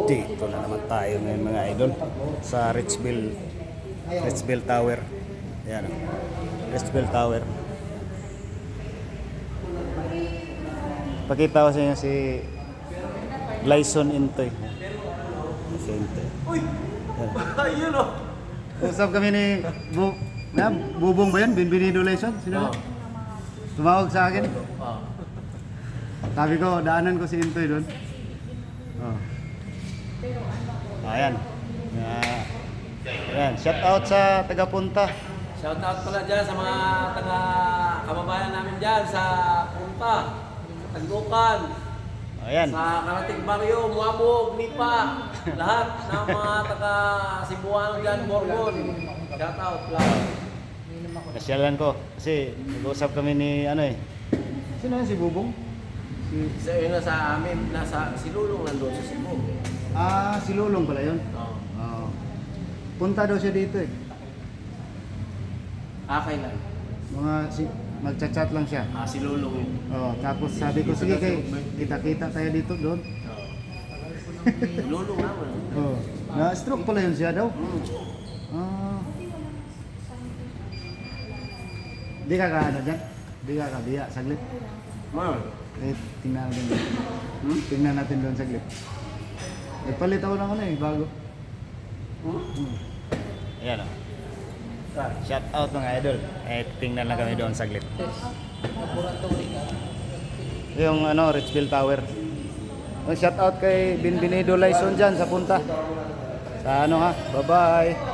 Dito na naman tayo ngayon mga idol sa Richville Tower. Ayan, Richville Tower. Pakita ko sa inyo si Glyson Intoy. Si Intoy. Uy! Ayun o! Usap kami ni Bubong ba yan? Binbinido Glyson? Sino? Tumawag sa akin. Sabi ko, daanan ko si Intoy doon. Ayan. Ayan. Shout out sa taga-Punta. Shout out pala dyan sa mga taga-kababayan namin dyan sa Punta, sa Taglukan, Ayan. sa Karating Barrio, Muabog, Lipa, lahat ng mga taga-Cebuano dyan, Morgon. Shout out lang. Nasyalan ko. Kasi nag-usap kami ni Sino yan si Bubong? Isa yun na sa amin, si Lulong nandun sa Cebu. Si Lulong pala yun. Oo. Oo. Punta daw siya dito eh. Kailan? Magchat-chat lang siya. Si Lulong yun. Tapos sabi ko, sige kita-kita tayo dito doon. Lulong naman. Na-stroke pala yun siya daw. Di ka dyan? Di ka biya, saglit. Tingnan natin doon. Tingnan natin doon saglit. Nagpalit ako ng bago. Ayan o. Shout out mga idol. Tingnan lang kami doon saglit. Yung Richville Tower. Shout out kay Binbinido Glyson dyan sa Punta. Sa Bye bye.